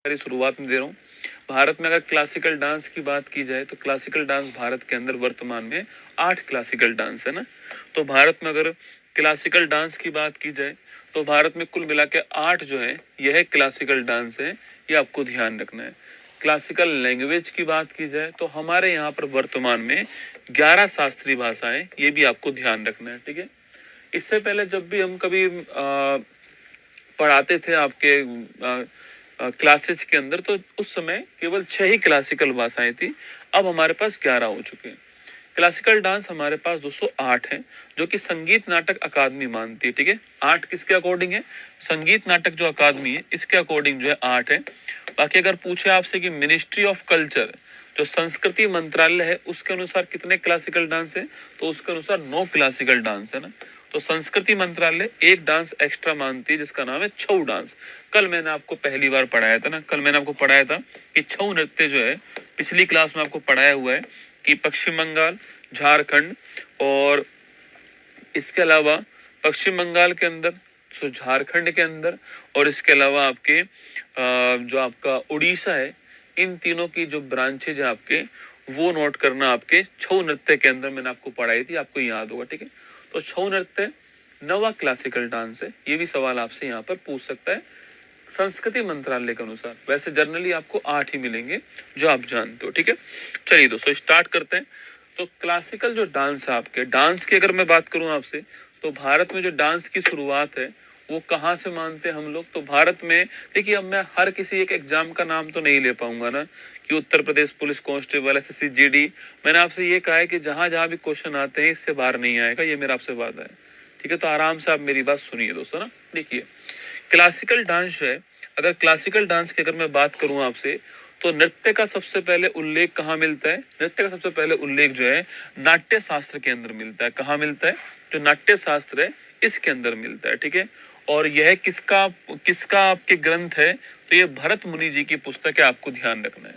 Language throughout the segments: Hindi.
शुरुआत में दे रहा हूँ। भारत में अगर क्लासिकल डांस की बात की जाए तो क्लासिकल डांस भारत के अंदर वर्तमान में 8 क्लासिकल डांस है ना। तो भारत में अगर क्लासिकल डांस की बात की जाए तो भारत में कुल मिला के 8 जो है यह क्लासिकल डांस है, ये आपको ध्यान रखना है। क्लासिकल लैंग्वेज की बात की जाए तो हमारे यहाँ पर वर्तमान में 11 शास्त्रीय भाषाएं, ये भी आपको ध्यान रखना है, ठीक है। इससे पहले जब भी हम कभी पढ़ाते थे आपके क्लासेज के अंदर, तो उस समय केवल 6 ही क्लासिकल भाषाएं थी। अब हमारे पास 11 हो चुके हैं। क्लासिकल डांस हमारे पास 208 है, जो कि संगीत नाटक अकादमी मानती है, ठीक है। 8 किसके अकॉर्डिंग है? संगीत नाटक जो अकादमी है इसके अकॉर्डिंग जो है 8 है। बाकी अगर पूछे आपसे कि मिनिस्ट्री ऑफ कल्चर, जो संस्कृति मंत्रालय है, उसके अनुसार कितने क्लासिकल डांस है, तो उसके अनुसार 9 क्लासिकल डांस है ना। तो संस्कृति मंत्रालय एक डांस एक्स्ट्रा मानती है जिसका नाम है छऊ डांस। कल मैंने आपको पहली बार पढ़ाया था ना, कल मैंने आपको पढ़ाया था कि छऊ नृत्य जो है, पिछली क्लास में आपको पढ़ाया हुआ है कि पश्चिम बंगाल, झारखंड और इसके अलावा पश्चिम बंगाल के अंदर, तो झारखंड के अंदर और इसके अलावा आपके जो आपका उड़ीसा है, इन तीनों की जो ब्रांचेज है आपके, वो नोट करना। आपके छऊ नृत्य के अंदर मैंने आपको पढ़ाई थी, आपको याद होगा, ठीक है। तो छऊ नृत्य नवा क्लासिकल डांस है, ये भी सवाल आपसे यहाँ पर पूछ सकता है संस्कृति मंत्रालय के अनुसार। वैसे जनरली आपको 8 ही मिलेंगे जो आप जानते हो, ठीक है। चलिए दोस्तों स्टार्ट करते हैं। तो क्लासिकल जो डांस है आपके, डांस की अगर मैं बात करूं आपसे, तो भारत में जो डांस की शुरुआत है वो कहाँ से मानते हैं हम लोग? तो भारत में देखिए, अब मैं हर किसी एक एग्जाम का नाम तो नहीं ले पाऊंगा ना, कि Uttar Pradesh police constable, SSC, GD. मैंने आपसे ये कहा है कि जहां जहां भी क्वेश्चन आते हैं इससे बाहर नहीं आएगा, ये मेरा आपसे वादा है, ठीक है। तो आराम से आप मेरी बात सुनिए दोस्तों ना। देखिए क्लासिकल डांस जो है, अगर क्लासिकल डांस की अगर मैं बात करूं आपसे, तो नृत्य का सबसे पहले उल्लेख कहाँ मिलता है? नृत्य का सबसे पहले उल्लेख जो है नाट्य शास्त्र के अंदर मिलता है। कहाँ मिलता है? जो नाट्य शास्त्र है इसके अंदर मिलता है, ठीक है। और यह किसका किसका आपके ग्रंथ है? तो ये भरत मुनि जी की पुस्तक है, आपको ध्यान रखना है।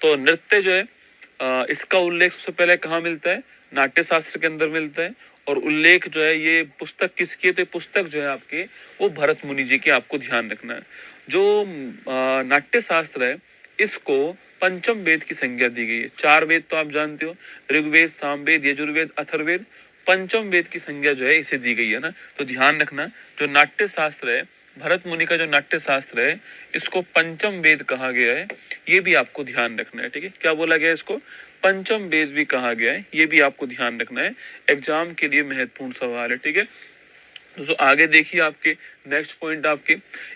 तो नृत्य जो है इसका उल्लेख सबसे पहले कहाँ मिलता है? नाट्य शास्त्र के अंदर मिलता है। और उल्लेख जो है ये पुस्तक किसकी है? तो पुस्तक जो है आपके वो भरत मुनि जी की, आपको ध्यान रखना है। जो नाट्य शास्त्र है इसको पंचम वेद की संज्ञा दी गई है। 4 वेद तो आप जानते हो, ऋग्वेद, सामवेद, यजुर्वेद, अथर्ववेद। पंचम वेद की संज्ञा जो है इसे दी गई है ना। तो ध्यान रखना, जो नाट्य शास्त्र है, भरत मुनि का जो नाट्य शास्त्र है, इसको पंचम वेद कहा गया है, ये भी आपको ध्यान रखना है, ठीक है। क्या बोला गया है इसको? पंचम वेद भी कहा गया है, ये भी आपको ध्यान रखना है। एग्जाम के लिए महत्वपूर्ण सवाल है, ठीक है। दोस्तों आगे देखिए आपके नेक्स्ट पॉइंट आपके,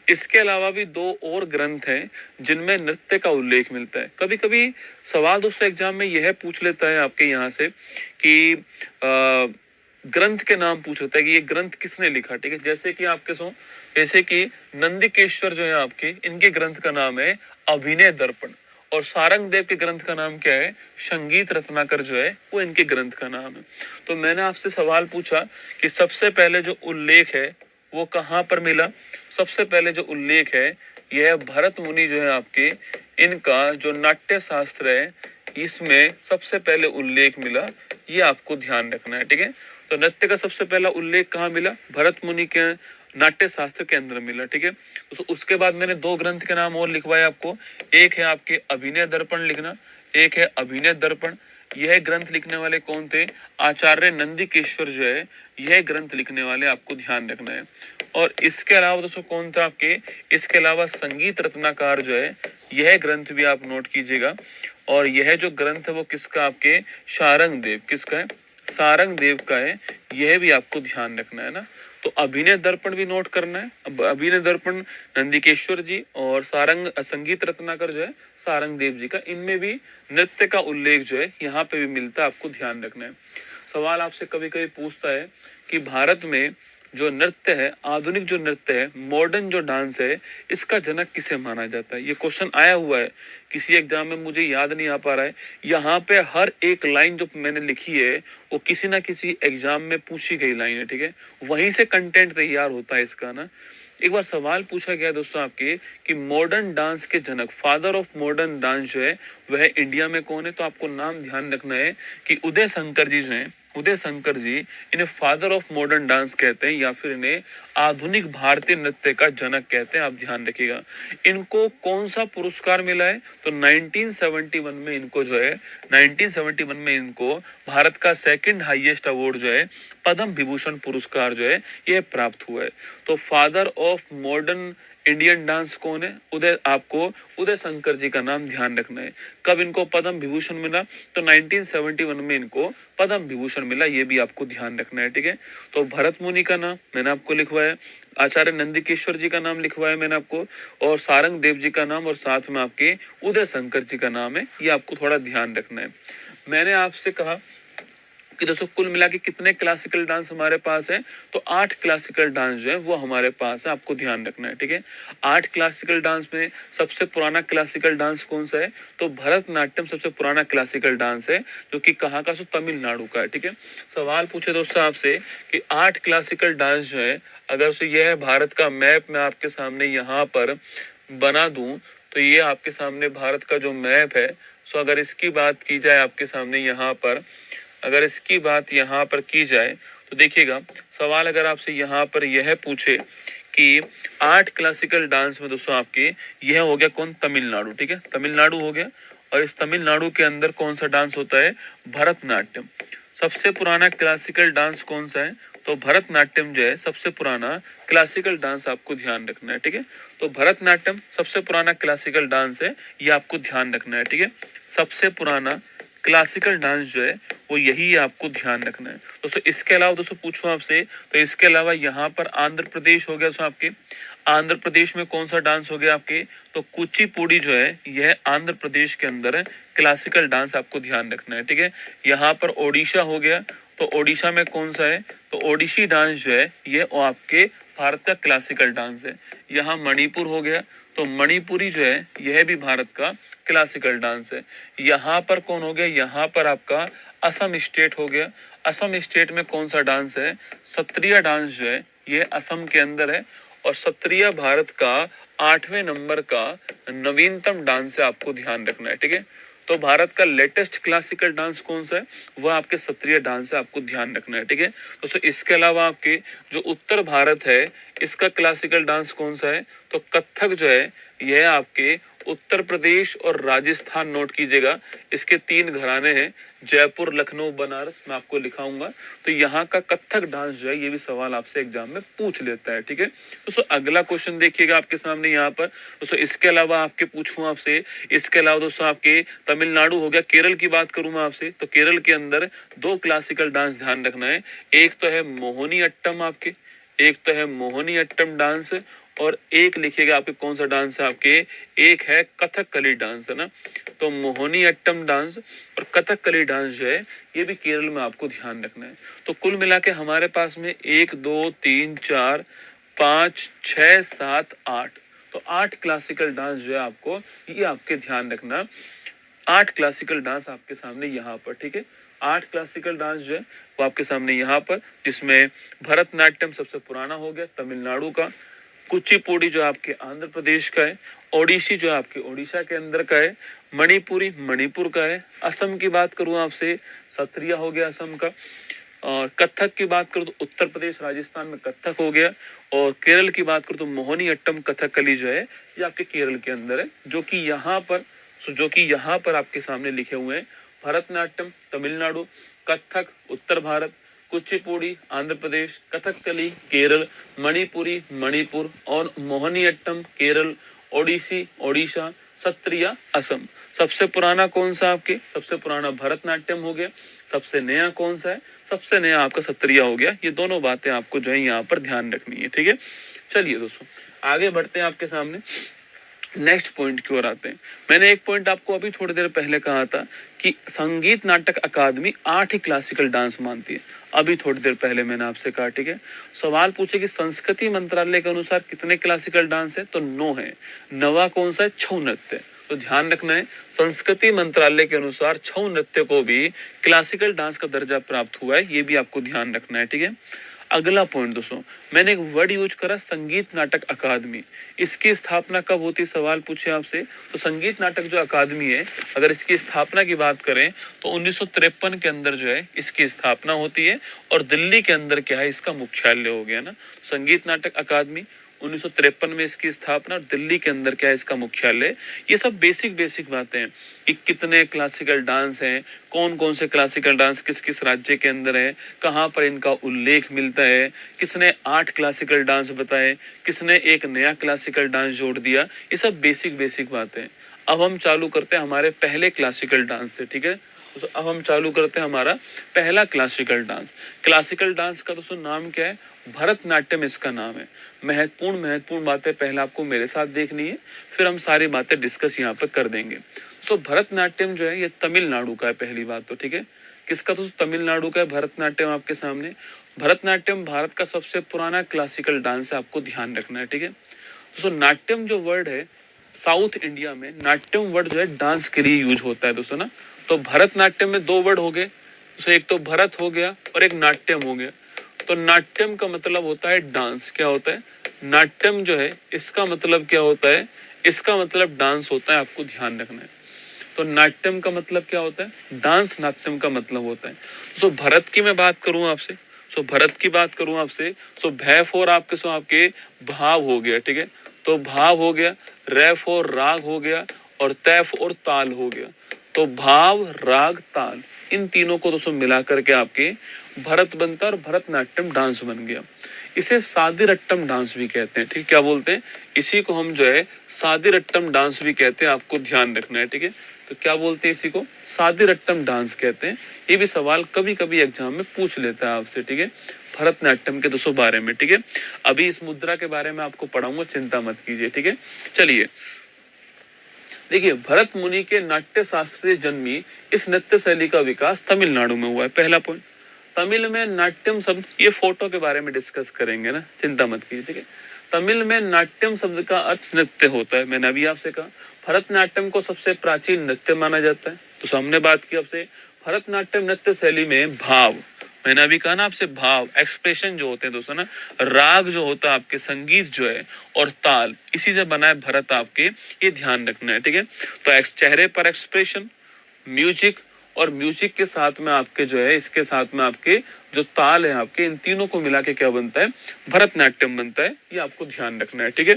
इसके अलावा भी 2 और ग्रंथ हैं जिनमें नृत्य का उल्लेख मिलता है। कभी कभी सवाल दोस्तों एग्जाम में यह पूछ लेता है आपके यहाँ से कि ग्रंथ के नाम पूछ लेता है कि ये ग्रंथ किसने लिखा, ठीक है। जैसे कि नंदिकेश्वर जो है आपके, इनके ग्रंथ का नाम है अभिनय दर्पण। और सारंग देव के ग्रंथ का नाम क्या है? संगीत रत्नाकर जो है वो इनके ग्रंथ का नाम है। तो मैंने आपसे सवाल पूछा कि सबसे पहले जो उल्लेख है वो कहाँ पर मिला? सबसे पहले जो उल्लेख है यह भरत मुनि जो है आपके, इनका जो नाट्य शास्त्र है इसमें सबसे पहले उल्लेख मिला, ये आपको ध्यान रखना है, ठीक है। तो नृत्य का सबसे पहला उल्लेख कहाँ मिला? भरत मुनि के नाट्य शास्त्र के अंदर मिला, ठीक है। तो उसके बाद मैंने 2 ग्रंथ के नाम और लिखवाए आपको। एक है आपके अभिनय दर्पण लिखना, एक है अभिनय दर्पण। यह ग्रंथ लिखने वाले कौन थे? आचार्य नंदिकेश्वर जो है, यह ग्रंथ लिखने वाले, आपको ध्यान रखना है। और इसके अलावा दोस्तों कौन था आपके? इसके अलावा संगीत रत्नाकर जो है, यह ग्रंथ भी आप नोट कीजिएगा। और यह जो ग्रंथ है वो किसका? आपके सारंग देव। किसका है? सारंग देव का है, यह भी आपको ध्यान रखना है ना। तो अभिनय दर्पण भी नोट करना है। अभिनय दर्पण नंदिकेश्वर जी और सारंग संगीत रत्नाकर जो है सारंग देव जी का, इनमें भी नृत्य का उल्लेख जो है यहाँ पे भी मिलता है, आपको ध्यान रखना है। सवाल आपसे कभी कभी पूछता है कि भारत में जो नृत्य है, आधुनिक जो नृत्य है, मॉडर्न जो डांस है, इसका जनक किसे माना जाता है? ये क्वेश्चन आया हुआ है किसी एग्जाम में, मुझे याद नहीं आ पा रहा है। यहाँ पे हर एक लाइन जो मैंने लिखी है वो किसी ना किसी एग्जाम में पूछी गई लाइन है, ठीक है। वहीं से कंटेंट तैयार होता है इसका ना। एक बार सवाल पूछा गया दोस्तों आपके कि मॉडर्न डांस के जनक, फादर ऑफ मॉडर्न डांस जो है वह इंडिया में कौन है? तो आपको नाम ध्यान रखना है कि उदय शंकर जी जो है उदय शंकर जी, इन्हें फादर ऑफ मॉडर्न डांस कहते हैं या फिर इन्हें आधुनिक भारतीय नृत्य का जनक कहते हैं। आप ध्यान रखिएगा। इनको कौन सा पुरस्कार मिला है? तो 1971 में इनको जो है 1971 में इनको भारत का सेकंड हाईएस्ट अवार्ड जो है पद्म विभूषण पुरस्कार जो है ये प्राप्त हुआ है। तो father of modern Indian dance कौन है? आपको उदय शंकर जी का नाम ध्यान रखना है। कब इनको पद्म विभूषण मिला? तो 1971 में इनको पद्म विभूषण मिला, ये भी आपको ध्यान रखना है। ठीक है, तो भरत मुनि का नाम मैंने आपको लिखवाया, आचार्य नंदिकेश्वर जी का नाम लिखवाया मैंने आपको, और सारंग देव जी का नाम, और साथ में आपके उदय शंकर जी का नाम है। ये आपको थोड़ा ध्यान रखना है। मैंने आपसे कहा कि दोस्तों कुल मिला के कितने क्लासिकल डांस हमारे पास है? तो 8 क्लासिकल डांस जो है वो हमारे पास है, आपको ध्यान रखना है। ठीक है, 8 क्लासिकल डांस में सबसे पुराना क्लासिकल डांस कौन सा है? तो भरतनाट्यम सबसे पुराना क्लासिकल डांस है, जो कि कहाँ का? सो तमिलनाडु का है। ठीक है, सवाल पूछे दोस्तों आपसे कि 8 क्लासिकल डांस जो है, अगर से यह है भारत का मैप मैं आपके सामने यहाँ पर बना दूं, तो ये आपके सामने भारत का जो मैप है, सो अगर इसकी बात की जाए आपके सामने यहाँ पर, अगर इसकी बात यहाँ पर की जाए तो देखिएगा, सवाल अगर आपसे यहाँ पर यह पूछे कि 8 क्लासिकल डांस में दोस्तों आपके यह हो गया कौन? तमिलनाडु। ठीक है, तमिलनाडु हो गया, और इस तमिलनाडु के अंदर कौन सा डांस होता है? भरतनाट्यम। सबसे पुराना क्लासिकल डांस कौन सा है? तो भरतनाट्यम जो है सबसे पुराना क्लासिकल डांस, आपको ध्यान रखना है। ठीक है, तो भरतनाट्यम सबसे पुराना क्लासिकल डांस है, ये आपको ध्यान रखना है। ठीक है, सबसे पुराना क्लासिकल डांस जो है वो यही आपको ध्यान रखना है दोस्तों। इसके अलावा दोस्तों पूछूं आपसे, तो इसके अलावा यहाँ पर आंध्र प्रदेश हो गया दोस्तों आपके। आंध्र प्रदेश में कौन सा डांस हो गया आपके? तो कुचिपुड़ी जो है यह आंध्र प्रदेश के अंदर है क्लासिकल डांस, आपको ध्यान रखना है। ठीक है, यहाँ पर ओडिशा हो गया, तो ओडिशा में कौन सा है? तो ओडिशी डांस जो है ये आपके भारत का क्लासिकल डांस है। यहाँ मणिपुर हो गया, तो मणिपुरी जो है यह भी भारत का क्लासिकल डांस है। यहाँ पर कौन हो गया? यहाँ पर आपका असम स्टेट हो गया। असम स्टेट में कौन सा डांस है? सत्रिया डांस जो है ये असम के अंदर है, और सत्रिया भारत का 8वें नंबर का नवीनतम डांस है, आपको ध्यान रखना है। ठीक है, तो भारत का लेटेस्ट क्लासिकल डांस कौन सा है? वह आपके सत्रिय डांस है, आपको ध्यान रखना है। ठीक है, दोस्तों इसके अलावा आपके जो उत्तर भारत है इसका क्लासिकल डांस कौन सा है? तो कथक जो है यह आपके उत्तर प्रदेश और राजस्थान, नोट कीजिएगा, इसके 3 घराने हैं, जयपुर, लखनऊ, बनारस, मैं आपको लिखाऊंगा। तो यहाँ का कथक डांस जो है ये भी सवाल आपसे एग्जाम में पूछ लेता है। ठीक है, दोस्तों अगला क्वेश्चन देखिएगा आपके सामने यहाँ पर। दोस्तों इसके अलावा आपके पूछूं आपसे, इसके अलावा दोस्तों आपके तमिलनाडु हो गया, केरल की बात करूं मैं आपसे, तो केरल के अंदर 2 क्लासिकल डांस ध्यान रखना है। एक तो है मोहिनी अट्टम आपके, एक तो है मोहिनी अट्टम डांस, और एक लिखिएगा आपके कौन सा डांस है आपके? एक है कथकली डांस, है ना। तो मोहिनी अट्टम डांस और कथकली डांस जो है ये भी केरल में आपको ध्यान रखना है। तो कुल मिला के हमारे पास में 1 2 3 4 5 6 7 8, तो 8 क्लासिकल डांस जो है आपको ये आपके ध्यान रखना। 8 क्लासिकल डांस आपके सामने यहाँ पर। ठीक है, 8 क्लासिकल डांस जो है वो आपके सामने यहाँ पर, जिसमें भरतनाट्यम सबसे पुराना हो गया तमिलनाडु का, कुचिपुड़ी जो आपके आंध्र प्रदेश का है, ओडिसी जो आपके ओडिशा के अंदर का है, मणिपुरी मणिपुर का है, असम की बात करूं आपसे, सत्रिया हो गया असम का, और कथक की बात करूं तो उत्तर प्रदेश राजस्थान में कथक हो गया, और केरल की बात करूं तो मोहिनी अट्टम कथकली जो है ये आपके केरल के अंदर है, जो कि यहाँ पर आपके सामने लिखे हुए हैं। भरतनाट्यम तमिलनाडु, कथक उत्तर भारत, कुचिपुड़ी आंध्र प्रदेश, कथकली केरल, मणिपुरी मणिपुर, और मोहिनीअट्टम केरल, ओडिसी ओडिशा, सत्रिया असम। सबसे पुराना कौन सा आपके? सबसे पुराना भरतनाट्यम हो गया। सबसे नया कौन सा है? सबसे नया आपका सत्रिया हो गया। ये दोनों बातें आपको जो है यहाँ पर ध्यान रखनी है। ठीक है, चलिए दोस्तों आगे बढ़ते हैं आपके सामने, नेक्स्ट पॉइंट की ओर आते हैं। मैंने एक पॉइंट आपको अभी थोड़ी देर पहले कहा था कि संगीत नाटक अकादमी 8 ही क्लासिकल डांस मानती है। अभी थोड़ी देर पहले मैंने आपसे कहा। ठीक है, सवाल पूछे कि संस्कृति मंत्रालय के अनुसार कितने क्लासिकल डांस है? तो 9 है। नवा कौन सा है? छऊ नृत्य। तो ध्यान रखना है, संस्कृति मंत्रालय के अनुसार छऊ नृत्य को भी क्लासिकल डांस का दर्जा प्राप्त हुआ है, ये भी आपको ध्यान रखना है। ठीक है, अगला पॉइंट दोस्तों, मैंने एक वर्ड यूज करा संगीत नाटक अकादमी। इसकी स्थापना कब होती, सवाल पूछे आपसे। तो संगीत नाटक जो अकादमी है, अगर इसकी स्थापना की बात करें तो 1953 के अंदर जो है इसकी स्थापना होती है, और दिल्ली के अंदर क्या है इसका मुख्यालय हो गया ना। संगीत नाटक अकादमी 1953 में इसकी स्थापना, और दिल्ली के अंदर क्या है इसका मुख्यालय। ये सब बेसिक बेसिक बातें हैं कि कितने क्लासिकल डांस हैं, कौन कौन से क्लासिकल डांस किस किस राज्य के अंदर है, कहाँ पर इनका उल्लेख मिलता है, किसने 8 क्लासिकल डांस बताए, किसने एक नया क्लासिकल डांस जोड़ दिया। ये सब बेसिक बेसिक बातें हैं। अब हम चालू करते हैं हमारे पहले क्लासिकल डांस से, ठीक है। तो अब हम चालू करते हैं हमारा पहला क्लासिकल डांस। क्लासिकल डांस का दोस्तों नाम क्या है, भरतनाट्यम इसका नाम है। महत्वपूर्ण महत्वपूर्ण बातें पहले आपको मेरे साथ देखनी है, फिर हम सारी बातें डिस्कस यहाँ पर कर देंगे। सो भरतनाट्यम जो है ये तमिलनाडु का है, पहली बात तो, ठीक है। किसका, तो तमिलनाडु का है भरतनाट्यम आपके सामने। भरतनाट्यम भारत का सबसे पुराना क्लासिकल डांस है, आपको ध्यान रखना है, ठीक है। दोस्तों नाट्यम जो वर्ड है, साउथ इंडिया में नाट्यम वर्ड जो है डांस के लिए यूज होता है दोस्तों ना। तो भरतनाट्यम में 2 वर्ड हो गए, तो एक तो भरत हो गया और एक नाट्यम हो गया। तो नाट्यम का मतलब होता है डांस। क्या होता है, नाट्यम जो है इसका मतलब क्या होता है, इसका मतलब डांस होता है, आपको ध्यान रखना है। तो नाट्यम का मतलब क्या होता है, डांस नाट्यम का मतलब होता है। सो भरत की मैं बात करूं आपसे, सो भरत की बात करूं आपसे, सो भै फोर आपके सो आपके भाव हो गया, ठीक है। तो भाव हो गया, रै फोर राग हो गया, और तै फोर ताल हो गया। तो भाव राग ताल इन तीनों को दोस्तों मिला करके आपके भरत बनता है, और भरतनाट्यम डांस बन गया। इसे सादिरट्टम डांस भी कहते हैं, ठीक, क्या बोलते हैं, इसी को हम जो है सादिरट्टम डांस भी कहते हैं, आपको ध्यान रखना है, ठीक है। तो क्या बोलते हैं इसी को, सादिरट्टम डांस कहते हैं। ये भी सवाल कभी कभी एग्जाम में पूछ लेता है आपसे, ठीक है, भरतनाट्यम के दोस्तों बारे में, ठीक है। अभी इस मुद्रा के बारे में आपको पढ़ाऊंगा, चिंता मत कीजिए, ठीक है। चलिए देखिए, भरत मुनि के नाट्य शास्त्रीय जन्मी इस नृत्य शैली का विकास तमिलनाडु में हुआ है, पहला पॉइंट। तमिल में नाट्यम शब्द, ये फोटो के बारे में डिस्कस करेंगे ना, चिंता मत कीजिए, ठीक है। तमिल में नाट्यम शब्द का अर्थ नृत्य होता है। मैंने अभी आपसे कहा भरतनाट्यम को सबसे प्राचीन नृत्य माना जाता है। तो सामने बात की आपसे, भरतनाट्यम नृत्य शैली में भाव, मैंने अभी कहा ना आपसे, भाव एक्सप्रेशन जो होते हैं दोस्तों ना, राग जो होता है आपके, संगीत जो है, और ताल, इसी से बना है भरत आपके, ये ध्यान रखना है, ठीक है। तो चेहरे पर एक्सप्रेशन, म्यूजिक, और म्यूजिक के साथ में आपके जो है, इसके साथ में आपके जो ताल है आपके, इन तीनों को मिला के क्या बनता है, भरतनाट्यम बनता है। ये आपको ध्यान रखना है, ठीक है।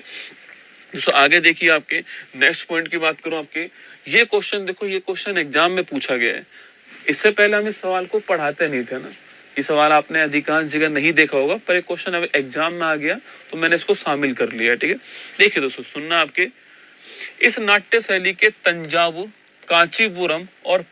दोस्तों आगे देखिए, आपके नेक्स्ट पॉइंट की बात करूं, आपके ये क्वेश्चन देखो, ये क्वेश्चन एग्जाम में पूछा गया है। इससे पहले हम इस सवाल को पढ़ाते नहीं थे ना, ये सवाल आपने अधिकांश जगह नहीं देखा होगा, पर एक क्वेश्चन अब एग्जाम में आ गया तो मैंने इसको शामिल कर लिया, ठीक है। देखिए दोस्तों, सुनना आपके, इस नाट्य शैली के तंजावुर, कांचीपुरम और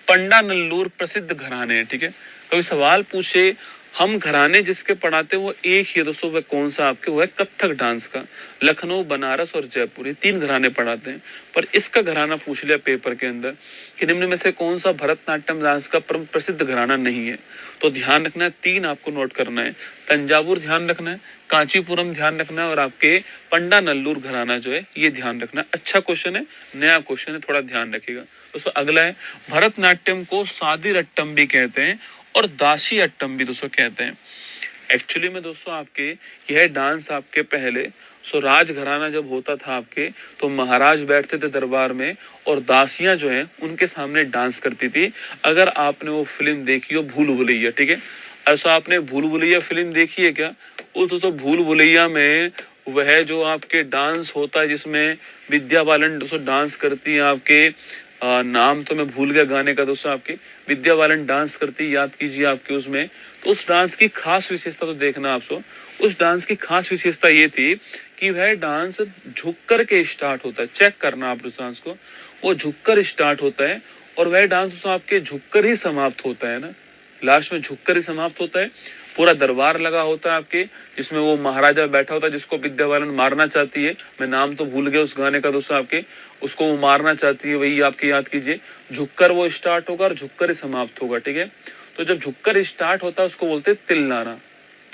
पंडानल्लूर प्रसिद्ध घराने हैं, ठीक है। कभी सवाल पूछे, हम घराने जिसके पढ़ाते हैं वो एक ही दोस्तों, वह कौन सा आपके, वो है कथक डांस का। लखनऊ, बनारस और जयपुर, ये 3 घराने पढ़ाते हैं। पर इसका घराना पूछ लिया पेपर के अंदर कि निम्न में से कौन सा भरतनाट्यम डांस का प्रसिद्ध घराना नहीं है। तो ध्यान रखना है, 3 आपको नोट करना है। तंजावुर ध्यान रखना है, कांचीपुरम ध्यान रखना है, और आपके पंडानल्लूर घराना जो है ये ध्यान रखना है। अच्छा क्वेश्चन है, नया क्वेश्चन है, थोड़ा ध्यान रखिएगा। दोस्तों अगला है, भरतनाट्यम को सादिरट्टम भी कहते हैं और दासी अट्टम भी दोस्तों कहते हैं। एक्चुअली में दोस्तों आपके यह डांस आपके पहले राज घराना जब होता था आपके, तो महाराज बैठते थे दरबार में, और दासियां जो हैं उनके सामने डांस करती थी। अगर आपने वो फिल्म देखी हो भूल भुलैया, ठीक है, ऐसा आपने भूल भुलैया फिल्म देखी है क्या? उस दोस्तों भूल भुलैया में वह जो आपके डांस होता है जिसमें विद्या बालन दोस्तों डांस करती है आपके, नाम तो मैं भूल गया गाने का दोस्तों, आपके विद्या बालन डांस करती, याद कीजिए आपके उसमें। तो उस डांस की खास विशेषता तो देखना आपको, उस डांस की खास विशेषता ये थी कि वह डांस झुक कर के स्टार्ट होता है। चेक करना आप उस डांस को, वो झुक कर स्टार्ट होता है, और वह डांस आपके झुक कर ही समाप्त होता है ना, लास्ट में झुक कर ही समाप्त होता है। पूरा दरबार लगा होता है आपके, जिसमें वो महाराजा बैठा होता है जिसको विद्या बालन मारना चाहती है। मैं नाम तो भूल गया उस गाने का दोस्तों आपके, उसको वो मारना चाहती है, वही आपकी याद कीजिए। झुककर वो स्टार्ट होगा और झुककर ही समाप्त होगा, ठीक है। तो जब झुककर स्टार्ट होता है उसको बोलते हैं तिल्लाना,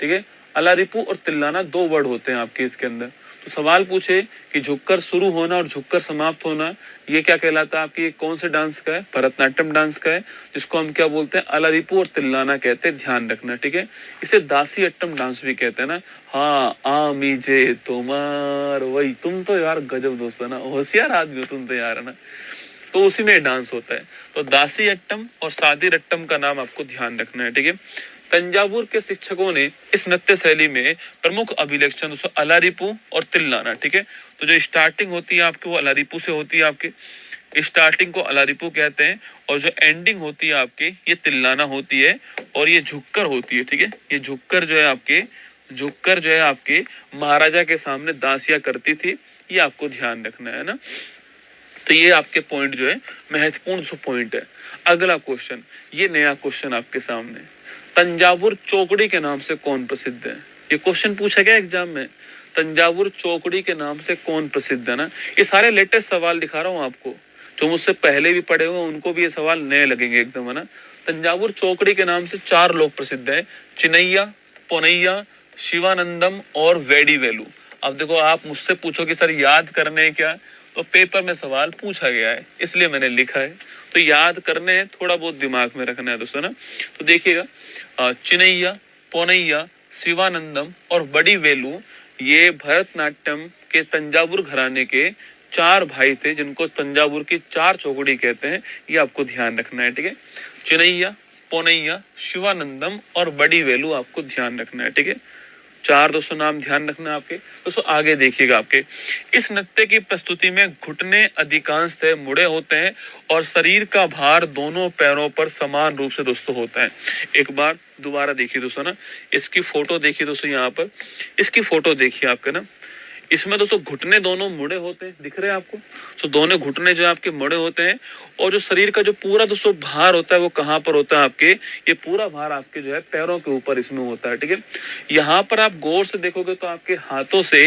ठीक है। अलारिपू और तिल्लाना 2 वर्ड होते हैं आपके इसके अंदर। तो सवाल पूछे कि झुककर शुरू होना और झुककर समाप्त होना ये क्या कहलाता है आपकी, कौन से डांस का है, भरतनाट्यम डांस का है, जिसको हम क्या बोलते हैं, अलारिपू और तिल्लाना कहते हैं, ध्यान रखना, ठीक है। इसे दासी अट्टम डांस भी कहते हैं ना। हाँ, आमी जे तुम्हार वही, तुम तो यार गजब दोस्त है ना, होशियार आदमी हो तुम तो यार, है ना। तो उसी में डांस होता है। तो दासी अट्टम और सादी अट्टम का नाम आपको ध्यान रखना है, ठीक है। तंजावुर के शिक्षकों ने इस नृत्य शैली में प्रमुख अभिलक्षण अलारिपू और तिल्लाना, ठीक है। तो जो स्टार्टिंग होती है आपकी वो अलारिपू से होती है, आपके स्टार्टिंग को अलारिपू कहते हैं, और जो एंडिंग होती है आपकी ये तिल्लाना होती है, और ये झुककर होती है, ठीक है। ये झुककर जो है आपके, झुककर जो है आपके महाराजा के सामने दासियां करती थी, ये आपको ध्यान रखना है ना। तो ये आपके पॉइंट जो है महत्वपूर्ण जो पॉइंट है। अगला क्वेश्चन, ये नया क्वेश्चन आपके सामने, तंजावुर चौकड़ी के नाम से कौन प्रसिद्ध है। ये क्वेश्चन पूछा गया एग्जाम में, तंजावुर चौकड़ी के नाम से कौन प्रसिद्ध है ना। ये सारे लेटेस्ट सवाल दिखा रहा हूँ आपको, जो मुझसे पहले भी पढ़े हुए उनको भी ये सवाल नए लगेंगे एकदम, है ना। तंजावुर चौकड़ी के नाम से 4 लोग प्रसिद्ध है, चिनैया, पोनैया, शिवानंदम और वेडी वेलू। अब देखो आप मुझसे पूछो कि सर याद करने हैं क्या, तो पेपर में सवाल पूछा गया है इसलिए मैंने लिखा है, तो याद करने हैं, थोड़ा बहुत दिमाग में रखना है दोस्तों ना। तो देखिएगा, चिनैया, पोनैया, शिवानंदम और बड़ी वेलू ये भरतनाट्यम के तंजावुर घराने के 4 भाई थे, जिनको तंजावुर की 4 चौकड़ी कहते हैं, ये आपको ध्यान रखना है, ठीक है। चिनैया, पोनैया, शिवानंदम और बड़ी वेलू आपको ध्यान रखना है, ठीक है। 4 दोस्तों नाम ध्यान रखना है आपके दोस्तों। आगे देखिएगा, आपके इस नृत्य की प्रस्तुति में घुटने अधिकांशतः मुड़े होते हैं और शरीर का भार दोनों पैरों पर समान रूप से दोस्तों होता है। एक बार दोबारा देखिए दोस्तों ना, इसकी फोटो देखिए दोस्तों, यहाँ पर इसकी फोटो देखिए आपके ना, इसमें दोस्तों घुटने दोनों मुड़े होते हैं, दिख रहे हैं आपको। तो दोनों घुटने जो है आपके मुड़े होते हैं, और जो शरीर का जो पूरा दोस्तों भार होता है वो कहाँ पर होता है आपके, ये पूरा भार आपके जो है पैरों के ऊपर इसमें होता है, ठीक है। यहाँ पर आप गौर से देखोगे तो आपके हाथों से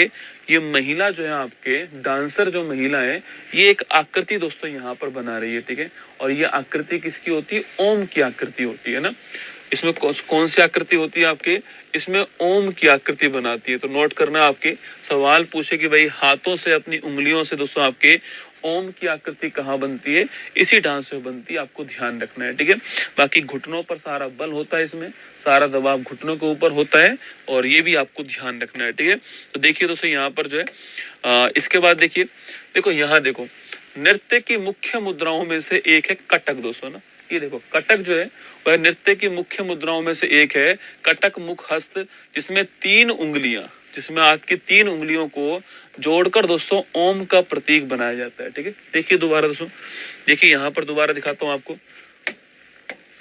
ये महिला जो है आपके डांसर जो महिला है, ये एक आकृति दोस्तों यहाँ पर बना रही है, ठीक है। और ये आकृति किसकी होती है, ओम की आकृति होती है ना। इसमें कौन सी आकृति होती है आपके, इसमें ओम की आकृति बनाती है। तो नोट करना, आपके सवाल पूछे कि भाई हाथों से अपनी उंगलियों से दोस्तों आपके ओम की आकृति कहाँ बनती है, इसी डांस में बनती है, आपको ध्यान रखना है, ठीक है। बाकी घुटनों पर सारा बल होता है, इसमें सारा दबाव घुटनों के ऊपर होता है, और ये भी आपको ध्यान रखना है, ठीक है। तो देखिए दोस्तों यहाँ पर जो है इसके बाद देखिए, देखो यहाँ देखो, नृत्य की मुख्य मुद्राओं में से एक है कटक दोस्तों ना। ये देखो कटक जो है वह नृत्य की मुख्य मुद्राओं में से एक है, कटक मुख हस्त, जिसमें 3 उंगलियां, जिसमें आपकी 3 उंगलियों को जोड़कर दोस्तों ओम का प्रतीक बनाया जाता है, ठीक है। देखिए दोबारा दोस्तों, देखिए यहाँ पर दोबारा दिखाता हूँ आपको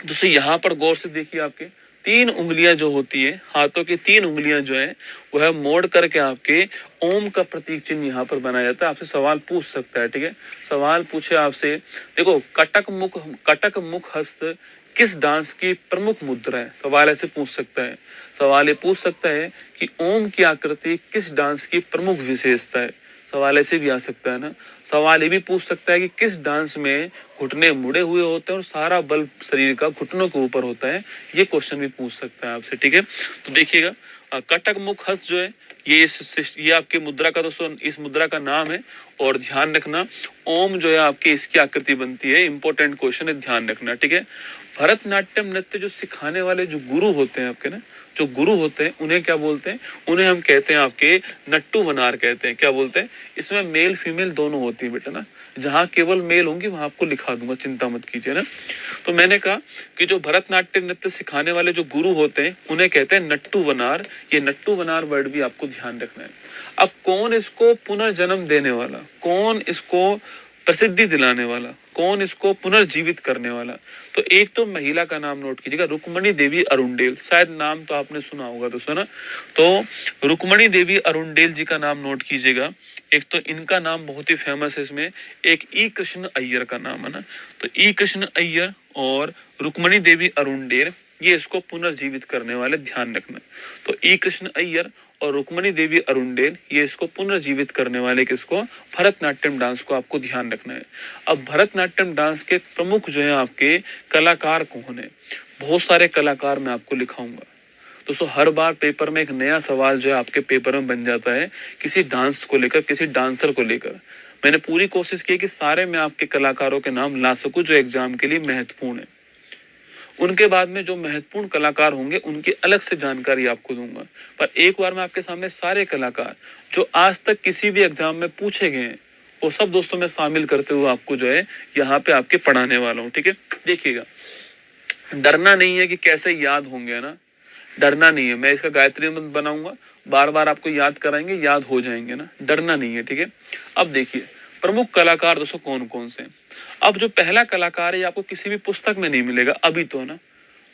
दोस्तों, यहाँ पर गौर से देखिए, आपके 3 उंगलियां जो होती है, हाथों की 3 उंगलियां जो है वह मोड़ करके आपके ओम का प्रतीक चिन्ह यहाँ पर बनाया जाता है। आपसे सवाल पूछ सकता है, ठीक है। सवाल पूछे आपसे, देखो कटक मुख हस्त किस डांस की प्रमुख मुद्रा है, सवाल ऐसे पूछ सकता है। सवाल ये पूछ सकता है कि ओम की आकृति किस डांस की प्रमुख विशेषता है, सवाल ऐसे भी आ सकता है ना। सवाल ये भी पूछ सकता है कि किस डांस में घुटने मुड़े हुए होते हैं और सारा बल शरीर का घुटनों के ऊपर होता है, ये क्वेश्चन भी पूछ सकता है आपसे, ठीक है। तो देखिएगा, कटक मुख हस्त जो है ये आपकी मुद्रा का दोस्तों, इस मुद्रा का नाम है, और ध्यान रखना ओम जो है आपकी इसकी आकृति बनती है, इंपॉर्टेंट क्वेश्चन है, ध्यान रखना, ठीक है। भरतनाट्यम नृत्य जो सिखाने वाले जो गुरु होते हैं आपके ना, जो गुरु होते हैं उन्हें क्या बोलते हैं, उन्हें हम कहते हैं आपके नट्टू वनार कहते हैं। क्या बोलते हैं, इसमें मेल फीमेल दोनों होती है बेटा ना, जहाँ केवल मेल होंगी वहां आपको लिखा दूंगा, चिंता मत कीजिए ना। तो मैंने कहा कि जो भरतनाट्यम नृत्य सिखाने वाले जो गुरु होते हैं उन्हें कहते हैं नट्टू वनार। ये नट्टू वनार वर्ड भी आपको ध्यान रखना है। अब कौन इसको पुनर्जन्म देने वाला, कौन इसको प्रसिद्धि दिलाने वाला, कौन इसको पुनर्जीवित करने वाला, तो एक तो महिला का नाम नोट कीजिएगा, रुक्मणी देवी अरुणडेल, शायद नाम तो आपने सुना होगा दोस्तों ना। तो रुक्मणी देवी अरुणडेल जी का नाम नोट कीजिएगा। एक तो इनका नाम बहुत ही फेमस है, इसमें एक ई कृष्ण अय्यर का नाम है ना। तो ई कृष्ण अय्यर और रुक्मणी देवी अरुणडेल ये इसको पुनर्जीवित करने वाले, ध्यान रखना। तो ई कृष्ण अय्यर और रुक्मणी देवी अरुणडेल ये इसको पुनर्जीवित करने वाले किसको, भरतनाट्यम डांस को, आपको ध्यान रखना है। अब भरतनाट्यम डांस के प्रमुख जो है आपके कलाकार कौन है, बहुत सारे कलाकार मैं आपको लिखाऊंगा। दोस्तों हर बार पेपर में एक नया सवाल जो है आपके पेपर में बन जाता है किसी डांस को लेकर, किसी डांसर को लेकर। मैंने पूरी कोशिश की कि सारे मैं आपके कलाकारों के नाम ला सकूं जो एग्जाम के लिए महत्वपूर्ण है। उनके बाद में जो महत्वपूर्ण कलाकार होंगे उनकी अलग से जानकारी आपको दूंगा। पर एक बार मैं आपके सामने सारे कलाकार जो आज तक किसी भी एग्जाम में पूछे गए हैं वो सब दोस्तों मैं शामिल करते हुए आपको जो है यहाँ पे आपके पढ़ाने वाला हूँ। ठीक है, देखिएगा, डरना नहीं है कि कैसे याद होंगे ना, डरना नहीं है। मैं इसका गायत्री मंत्र बनाऊंगा, बार बार आपको याद कराएंगे, याद हो जाएंगे ना, डरना नहीं है। ठीक है, अब देखिए प्रमुख कलाकार दोस्तों कौन कौन से हैं। अब जो पहला कलाकार है आपको किसी भी पुस्तक में नहीं मिलेगा अभी तो ना,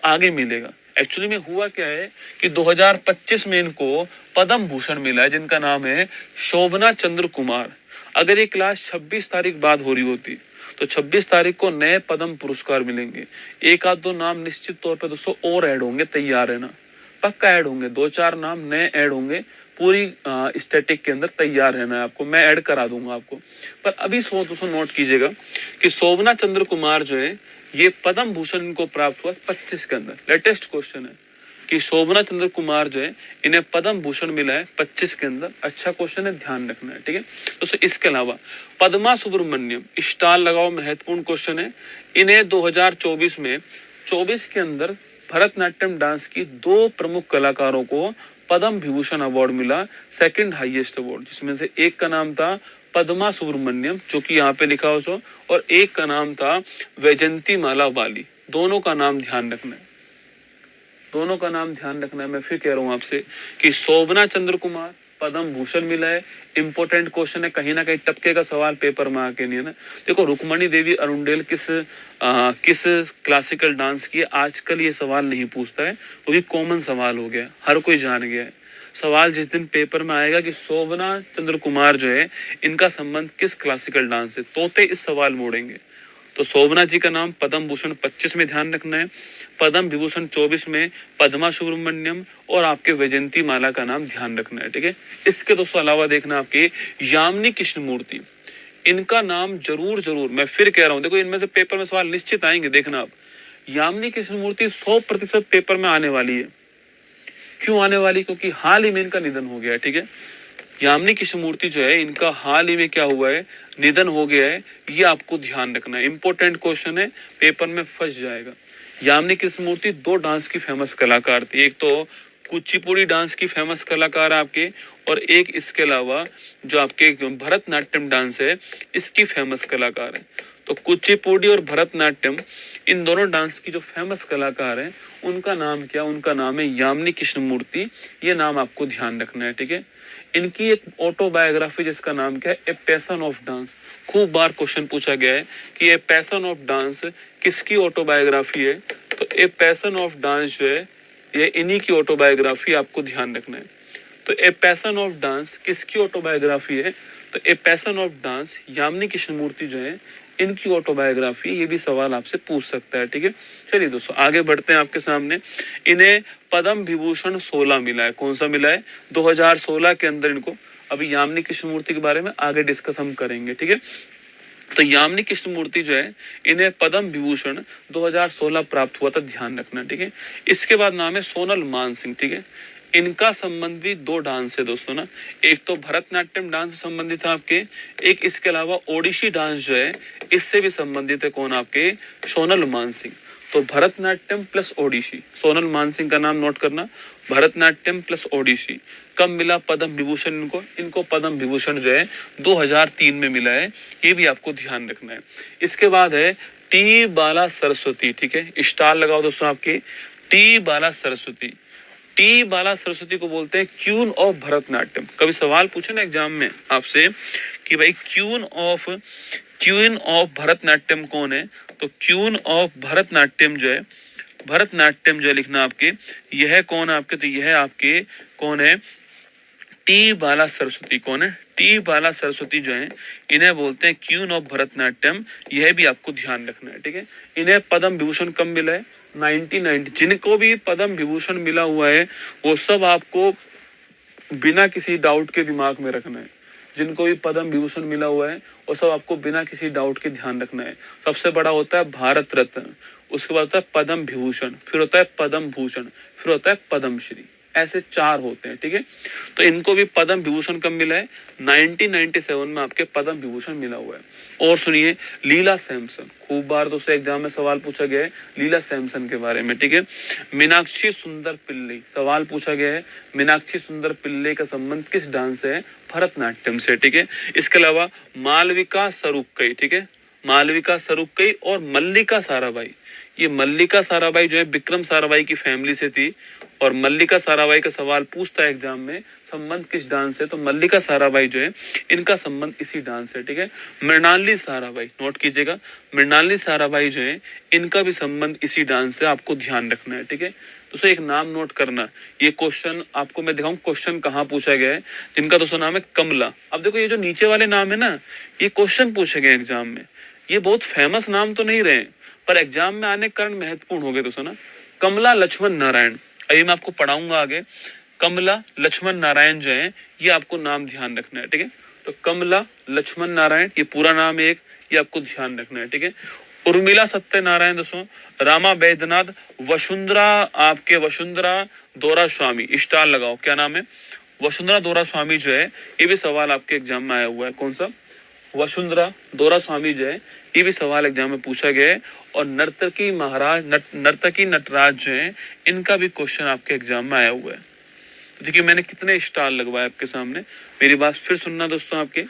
आगे मिलेगा। एक्चुअली में हुआ क्या है कि 2025 में इनको पद्म भूषण मिला है जिनका नाम है शोभना चंद्र कुमार। अगर ये क्लास 26 तारीख बाद हो रही होती तो 26 तारीख को नए पद्म पुरस्कार मिलेंगे। एक आध दो नाम निश्चित तौर पे दोस्तों और ऐड होंगे, तैयार है ना, पक्का ऐड होंगे, दो चार नाम नए ऐड होंगे पूरी स्टैटिक के अंदर, तैयार रहना है आपको, मैं ऐड करा दूंगा आपको। पर अभी दोस्तों नोट कीजिएगा कि शोभना चंद्र कुमार जो है ये पद्म भूषण इनको प्राप्त हुआ 25 के अंदर। लेटेस्ट क्वेश्चन है कि शोभना चंद्र कुमार जो है इन्हें पद्म भूषण मिला है 25 के अंदर। अच्छा क्वेश्चन है, ध्यान रखना है। ठीक है दोस्तों, इसके अलावा पद्मा सुब्रमण्यम, स्टार लगाओ, महत्वपूर्ण क्वेश्चन है। इन्हें 2024 में 24 के अंदर भरतनाट्यम डांस की दो प्रमुख कलाकारों को पद्म विभूषण अवार्ड मिला, सेकंड हाईएस्ट अवार्ड, जिसमें से एक का नाम था पद्मा सुब्रमण्यम जो कि यहाँ पे लिखा हो सो, और एक का नाम था वैजंती माला बाली। दोनों का नाम ध्यान रखना है, दोनों का नाम ध्यान रखना है। मैं फिर कह रहा हूं आपसे कि शोभना चंद्र कुमार पद्म भूषण मिला है। इंपॉर्टेंट क्वेश्चन है, कहीं ना कहीं टपके का सवाल पेपर में आके नहीं है ना। देखो रुक्मणी देवी अरुंडेल किस क्लासिकल डांस की है, आजकल ये सवाल नहीं पूछता है क्योंकि कॉमन सवाल हो गया, हर कोई जान गया है। सवाल जिस दिन पेपर में आएगा कि शोभना चंद्र कुमार जो है इनका संबंध किस क्लासिकल डांस से, तोते इस सवाल मोड़ेंगे। तो शोभना जी का नाम पद्म भूषण 25 में ध्यान रखना है, पद्म विभूषण 24 में पद्मा सुब्रमण्यम, और आपके वैजंती माला का नाम ध्यान रखना है। ठीक है, इसके दोस्तों अलावा देखना आपके यामिनी कृष्णमूर्ति, इनका नाम जरूर जरूर, मैं फिर कह रहा हूं, देखो इनमें से पेपर में सवाल निश्चित आएंगे, देखना आप। यामिनी कृष्णमूर्ति 100% पेपर में आने वाली है। क्यों आने वाली? क्योंकि हाल ही में इनका निधन हो गया है। ठीक है, यामिनी कृष्णमूर्ति जो है इनका हाल ही में क्या हुआ है, निधन हो गया है। ये आपको ध्यान रखना है, इंपॉर्टेंट क्वेश्चन है, पेपर में फंस जाएगा। यामिनी कृष्णमूर्ति दो डांस की फेमस कलाकार थी, एक तो कुचिपुड़ी डांस की फेमस कलाकार आपके, और एक इसके अलावा जो आपके भरतनाट्यम डांस है इसकी फेमस कलाकार है। तो कुचिपुड़ी और भरतनाट्यम, इन दोनों डांस की जो फेमस कलाकार हैं उनका नाम क्या, उनका नाम है यामिनी कृष्णमूर्ति। ये नाम आपको ध्यान रखना है। ठीक है, इनकी एक ऑटोबायोग्राफी जिसका नाम क्या है, ए पैशन ऑफ डांस, खूब बार क्वेश्चन पूछा गया है कि ए पैशन ऑफ डांस किसकी ऑटोबायोग्राफी है। तो ए पैशन ऑफ डांस जो है ये इन्हीं की ऑटोबायोग्राफी, आपको ध्यान रखना है। तो ए पैशन ऑफ डांस किसकी ऑटोबायोग्राफी है, तो a passion of dance Yamini Krishnamurthy जो है इनकी ऑटोबायोग्राफी। ये भी सवाल आपसे पूछ सकता है। ठीक है, चलिए दोस्तों आगे बढ़ते हैं आपके सामने। इन्हें पद्म विभूषण 16 मिला है। कौन सा मिला है? 2016 के अंदर इनको। अभी यामिनी कृष्णमूर्ति के बारे में आगे डिस्कस हम करेंगे। ठीक है, तो यामिनी कृष्णमूर्ति जो है इन्हें पद्म विभूषण 2016 प्राप्त हुआ था, ध्यान रखना। ठीक है, इसके बाद नाम है सोनल मानसिंह। ठीक है, इनका संबंध भी दो डांस है दोस्तों ना, एक तो भरतनाट्यम डांस से संबंधित है आपके, एक इसके अलावा ओडिसी डांस जो है इससे भी संबंधित है। कौन? आपके सोनल मानसिंह। तो भरतनाट्यम प्लस ओडिसी, सोनल मानसिंह का नाम नोट करना, भरतनाट्यम प्लस ओडिसी। कब मिला पद्म विभूषण इनको? इनको पद्म विभूषण जो है 2003 में मिला है, ये भी आपको ध्यान रखना है। इसके बाद है टी बाला सरस्वती। ठीक है, स्टार लगाओ दोस्तों आपके, टी बाला सरस्वती। टी बाला सरस्वती को बोलते हैं क्वीन ऑफ भरतनाट्यम। कभी सवाल पूछे ना एग्जाम में आपसे कि भाई क्वीन ऑफ भरतनाट्यम कौन है, तो क्वीन ऑफ भरतनाट्यम जो है, भरतनाट्यम जो है लिखना आपके, यह कौन है आपके, तो यह आपके कौन है, टी बाला सरस्वती। कौन है? टी बाला सरस्वती जो है इन्हें बोलते हैं क्वीन ऑफ भरतनाट्यम, यह भी आपको ध्यान रखना है। ठीक है, इन्हें पद्म विभूषण कब मिला है? 1990। जिनको भी पद्म विभूषण मिला हुआ है वो सब आपको बिना किसी डाउट के दिमाग में रखना है। जिनको भी पद्म विभूषण मिला हुआ है और सब आपको बिना किसी डाउट के ध्यान रखना है। सबसे बड़ा होता है भारत रत्न, उसके बाद होता है पद्म विभूषण, फिर होता है पद्म भूषण, फिर होता है पद्म श्री। ऐसे 4 होते हैं, ठीक है। तो इनको भी पद्म विभूषण कब मिला है? 1997 में आपके पद्म विभूषण मिला हुआ है। और सुनिए, लीला सैमसन, खूब बार दोस्तों एग्जाम में सवाल पूछा गया है लीला सैमसन के बारे में, ठीक है। मीनाक्षी सुंदर पिल्ले, सवाल पूछा गया है मीनाक्षी सुंदर पिल्ले का संबंध किस डांस से है? भरतनाट्यम से, ठीक है। इसके अलावा मालविका सरुक्कई, ठीक है, मालविका सरुक्कई और मल्लिका साराभाई। ये मल्लिका साराभाई जो है विक्रम साराभाई की फैमिली से थी, और मल्लिका साराभाई का सवाल पूछता है एग्जाम में संबंध किस डांस से, तो मल्लिका साराभाई जो है इनका संबंध इसी डांस से, ठीक है। मृणालिनी साराभाई, नोट कीजिएगा, मृणालिनी साराभाई जो है इनका भी संबंध इसी डांस से, आपको ध्यान रखना है, ठीक है। दोस्तों एक नाम नोट करना, ये क्वेश्चन आपको मैं दिखाऊं क्वेश्चन कहाँ पूछा गया है, जिनका दोस्तों नाम है कमला। अब देखो ये जो नीचे वाले नाम है ना, ये क्वेश्चन पूछे गए एग्जाम में, ये बहुत फेमस नाम तो नहीं रहे पर एग्जाम में आने के कारण महत्वपूर्ण हो गए दोस्तों ना। कमला लक्ष्मण नारायण, अभी मैं आपको पढ़ाऊंगा आगे। कमला लक्ष्मण नारायण जो है ये आपको नाम ध्यान रखना है, ठीक है। तो कमला लक्ष्मण नारायण ये पूरा नाम है एक, ये आपको ध्यान रखना है, ठीक है। उर्मिला सत्यनारायण दोस्तों, रामा वैद्यनाथ, वसुंधरा, आपके वसुंधरा दोरा स्वामी, स्टार लगाओ, क्या नाम है? वसुंधरा दोरा स्वामी जो है ये भी सवाल आपके एग्जाम में आया हुआ है। कौन सा? वसुंधरा दोरा स्वामी जो है ये भी सवाल एग्जाम में पूछा गया है। और नर्तकी महाराज नर्तकी नटराज जो है इनका भी क्वेश्चन आपके एग्जाम में आया हुआ है। तो देखिए मैंने कितने स्टार लगवाए आपके सामने। मेरी बात फिर सुनना दोस्तों, आपके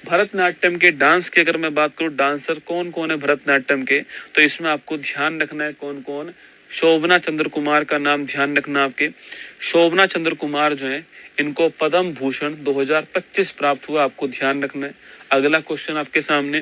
भरतनाट्यम के डांस की अगर मैं बात करूं, डांसर कौन कौन है भरतनाट्यम के, तो इसमें आपको ध्यान रखना है कौन कौन। शोभना चंद्र कुमार का नाम ध्यान रखना आपके। शोभना चंद्र कुमार जो है इनको पद्म भूषण 2025 प्राप्त हुआ, आपको ध्यान रखना है। अगला क्वेश्चन आपके सामने,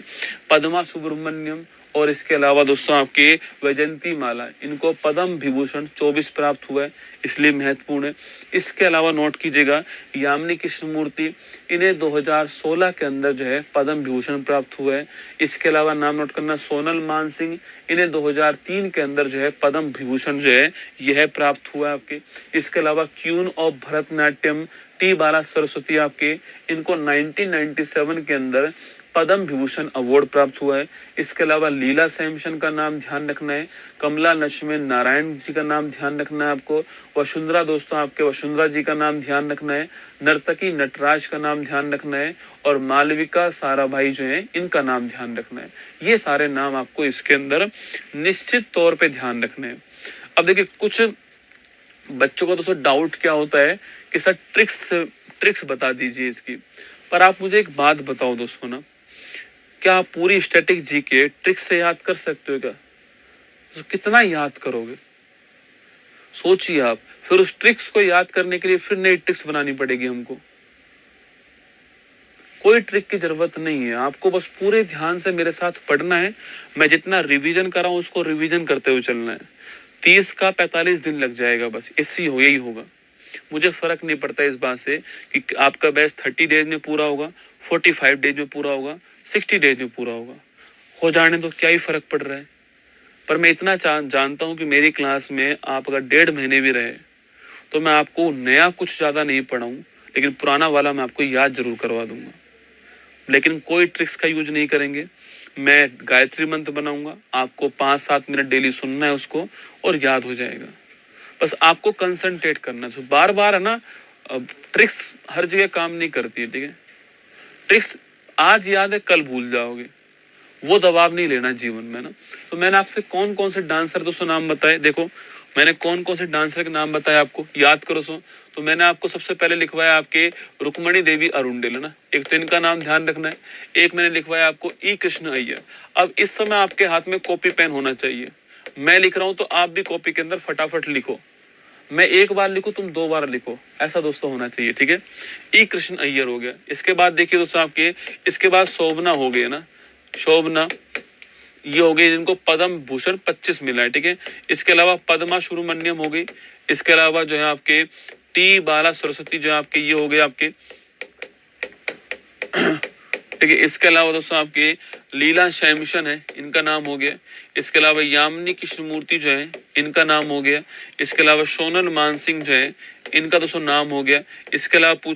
पद्मा सुब्रमण्यम और इसके अलावा दोस्तों आपके वैजंती माला, इनको पद्म विभूषण 24 प्राप्त हुआ है, इसलिए महत्वपूर्ण है। इसके अलावा नोट कीजिएगा यामिनी कृष्णमूर्ति, इन्हें 2016 के अंदर जो है पद्म विभूषण प्राप्त हुआ है। इसके अलावा नाम नोट करना सोनल मान सिंह, इन्हें 2003 के अंदर जो है पद्म विभूषण जो है यह प्राप्त हुआ है आपके। इसके अलावा क्वीन ऑफ भरतनाट्यम टी बाला सरस्वती आपके, इनको 1997 के अंदर पद्म विभूषण अवार्ड प्राप्त हुआ है। इसके अलावा लीला सैमसन का नाम ध्यान रखना है। कमला लक्ष्मण नारायण जी का नाम ध्यान रखना है आपको। वसुंधरा दोस्तों आपके वसुंधरा जी का नाम ध्यान रखना है। नर्तकी नटराज का नाम ध्यान रखना है। और मालविका साराभाई जो है इनका नाम ध्यान रखना है। ये सारे नाम आपको इसके अंदर निश्चित तौर पे ध्यान रखने हैं। अब देखिए कुछ बच्चों का दोस्तों डाउट क्या होता है कि सर ट्रिक्स बता दीजिए इसकी। पर आप मुझे एक बात बताओ दोस्तों ना, क्या आप पूरी स्टैटिक जीके ट्रिक्स से याद कर सकते हो क्या? तो कितना याद करोगे? सोचिए आप, फिर उस ट्रिक्स को याद करने के लिए फिर नई ट्रिक्स बनानी पड़ेगी हमको। कोई ट्रिक की जरूरत नहीं है, आपको बस पूरे ध्यान से मेरे साथ पढ़ना है। मैं जितना रिवीजन कर रहा हूं उसको रिवीजन करते हुए चलना है। 30 का 45 दिन लग जाएगा, बस इससे यही होगा। मुझे फर्क नहीं पड़ता इस बात से कि आपका बैच 30 डेज में पूरा होगा, 45 डेज में पूरा होगा, 60 डेज में पूरा होगा, हो जाने तो क्या ही फर्क पड़ रहा है। पर मैं इतना जानता हूं कि मेरी क्लास में आप अगर 1.5 महीने भी रहे तो मैं आपको नया कुछ ज्यादा नहीं पढ़ाऊं, लेकिन पुराना वाला मैं आपको याद जरूर करवा दूंगा। लेकिन कोई ट्रिक्स का यूज नहीं करेंगे। मैं गायत्री मंत्र बनाऊंगा, आपको 5-7 मिनट डेली सुनना है उसको और याद हो जाएगा। बस आपको कंसंट्रेट करना है। बार बार है ना, ट्रिक्स हर जगह काम नहीं करती है, ठीक है। ट्रिक्स आज याद है कल भूल जाओगे, वो दबाव नहीं लेना जीवन में ना। तो मैंने आपसे कौन कौन से डांसर दोस्तों नाम बताए, देखो मैंने कौन कौन से डांसर के नाम बताए आपको याद करो सो। तो मैंने आपको सबसे पहले लिखवाया आपके रुक्मणी देवी अरुंडेल है ना, एक तो इनका नाम ध्यान रखना है। एक मैंने लिखवाया आपको ई कृष्ण अय्यर। अब इस समय आपके हाथ में कॉपी पेन होना चाहिए। मैं लिख रहा हूं तो आप भी कॉपी के अंदर फटाफट लिखो। मैं एक बार लिखूं तुम 2 बार लिखो, ऐसा दोस्तों होना चाहिए, ठीक है। ई कृष्ण अय्यर हो गया। इसके बाद देखिए दोस्तों आपके, इसके बाद शोभना हो गए ना, शोभना ये हो गई जिनको पद्म भूषण 25 मिला है, ठीक है। इसके अलावा पद्मा सुब्रमण्यम हो गई। इसके अलावा जो है आपके टी बाला सरस्वती जो है आपके ये हो गए आपके, ठीक है। इसके अलावा दोस्तों आपके लीला सैमसन है, इनका नाम हो गया। इसके अलावा यामिनी कृष्णमूर्ति जो है इनका नाम हो गया। इसके अलावा सोनल मान सिंह जो है इनका दोस्तों नाम हो गया। इसके अलावा पूछ